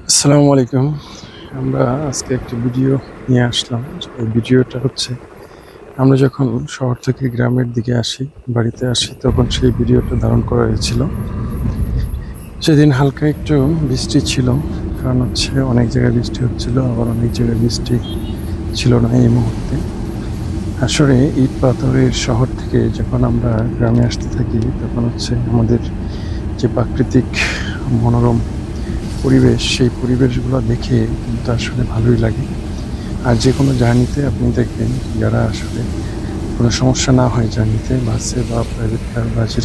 আসসালামু আলাইকুম। আমরা আজকে একটি ভিডিও নিয়ে আসলাম। এই ভিডিওটা হচ্ছে আমরা যখন শহর থেকে গ্রামের দিকে আসি, বাড়িতে আসি, তখন সেই ভিডিওটা ধারণ করা হয়েছিল। সেদিন হালকা একটু বৃষ্টি ছিল, কারণ হচ্ছে অনেক জায়গায় বৃষ্টি হচ্ছিল, আবার অনেক জায়গায় বৃষ্টি ছিল না এই মুহূর্তে। আসলে ইট পাথরের শহর থেকে যখন আমরা গ্রামে আসতে থাকি, তখন হচ্ছে আমাদের যে প্রাকৃতিক মনোরম পরিবেশ, সেই পরিবেশগুলো দেখে কিন্তু আসলে ভালোই লাগে। আর যে কোনো জার্নিতে আপনি দেখবেন, যারা আসলে কোনো সমস্যা না হয় জার্নিতে, বাসে বা প্রাইভেট কার বা যে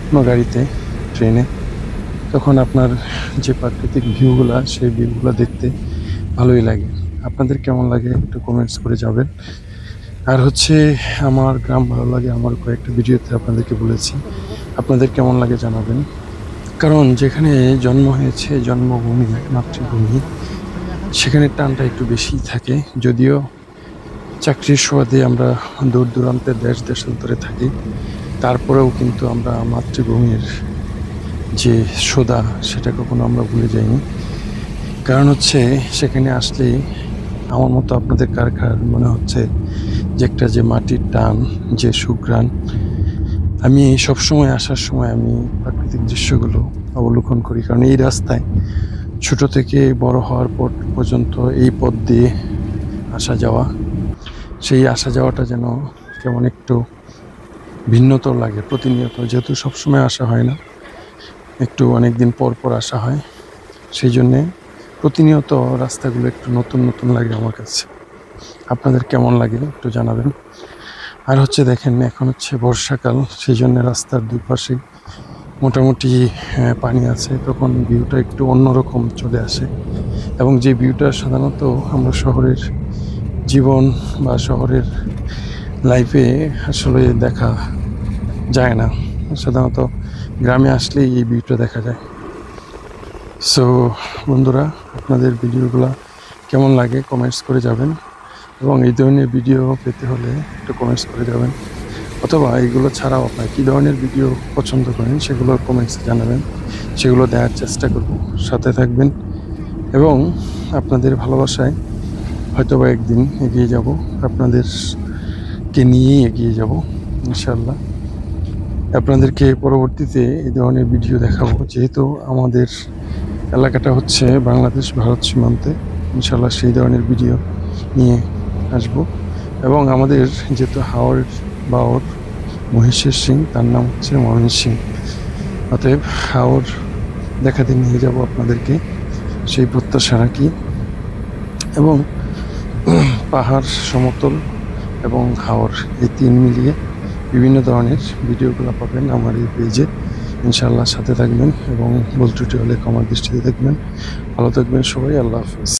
কোনো গাড়িতে, ট্রেনে, তখন আপনার যে প্রাকৃতিক ভিউগুলা, সেই ভিউগুলো দেখতে ভালোই লাগে। আপনাদের কেমন লাগে একটু কমেন্টস করে যাবেন। আর হচ্ছে আমার গ্রাম ভালো লাগে, আমার কয়েকটা ভিডিওতে আপনাদেরকে বলেছি। আপনাদের কেমন লাগে জানাবেন। কারণ যেখানে জন্ম হয়েছে, জন্মভূমি, মাতৃভূমি, সেখানে টানটা একটু বেশিই থাকে। যদিও চাকরির সুবাদে আমরা দূর দূরান্তের দেশ দেশান্তরে থাকি, তারপরেও কিন্তু আমরা মাতৃভূমির যে সোদা, সেটা কখনো আমরা ভুলে যাইনি। কারণ হচ্ছে সেখানে আসলেই আমার মতো আপনাদের কার কার মনে হচ্ছে যে একটা যে মাটির টান, যে সুঘ্রাণ। আমি সবসময় আসার সময় আমি প্রাকৃতিক দৃশ্যগুলো অবলোকন করি, কারণ এই রাস্তায় ছোট থেকে বড় হওয়ার পর পর্যন্ত এই পথ দিয়ে আসা যাওয়া, সেই আসা যাওয়াটা যেন কেমন একটু ভিন্নতর লাগে প্রতিনিয়ত। যেহেতু সবসময় আসা হয় না, একটু অনেক দিন পর পর আসা হয়, সেই জন্যে প্রতিনিয়ত রাস্তাগুলো একটু নতুন নতুন লাগে আমার কাছে। আপনাদের কেমন লাগে একটু জানাবেন। আর হচ্ছে দেখেন, এখন হচ্ছে বর্ষাকাল, সেই জন্য রাস্তার দুপাশে মোটামুটি পানি আছে, তখন ভিউটা একটু অন্যরকম চলে আসে। এবং যে ভিউটা সাধারণত আমরা শহরের জীবন বা শহরের লাইফে আসলে দেখা যায় না। সাধারণত গ্রামে আসলেই এই ভিউটা দেখা যায়। সো বন্ধুরা, আপনাদের ভিডিওগুলো কেমন লাগে কমেন্টস করে যাবেন। এবং এই ধরনের ভিডিও পেতে হলে একটু কমেন্টস করে যাবেন, অথবা এইগুলো ছাড়াও আপনার কী ধরনের ভিডিও পছন্দ করেন সেগুলো কমেন্টসে জানাবেন। সেগুলো দেওয়ার চেষ্টা করব, সাথে থাকবেন। এবং আপনাদের ভালোবাসায় হয়তোবা একদিন এগিয়ে যাব, আপনাদেরকে নিয়েই এগিয়ে যাব ইনশাল্লাহ। আপনাদেরকে পরবর্তীতে এই ধরনের ভিডিও দেখাবো, যেহেতু আমাদের এলাকাটা হচ্ছে বাংলাদেশ ভারত সীমান্তে। ইনশাল্লাহ সেই ধরনের ভিডিও নিয়ে আসব। এবং আমাদের যেহেতু হাওর বাওর মহিষের সিং, তার নাম হচ্ছে ময়মন সিং, অতএব হাওর দেখাতে নিয়ে যাব আপনাদেরকে, সেই প্রত্যাশা রাখি। এবং পাহাড়, সমতল এবং হাওর, এই তিন মিলিয়ে বিভিন্ন ধরনের ভিডিওগুলো পাবেন আমার এই পেজে। ইনশাআল্লাহ সাথে থাকবেন এবং ভুল ত্রুটি হলে ক্ষমার দৃষ্টিতে দেখবেন। ভালো থাকবেন সবাই, আল্লাহ হাফেজ।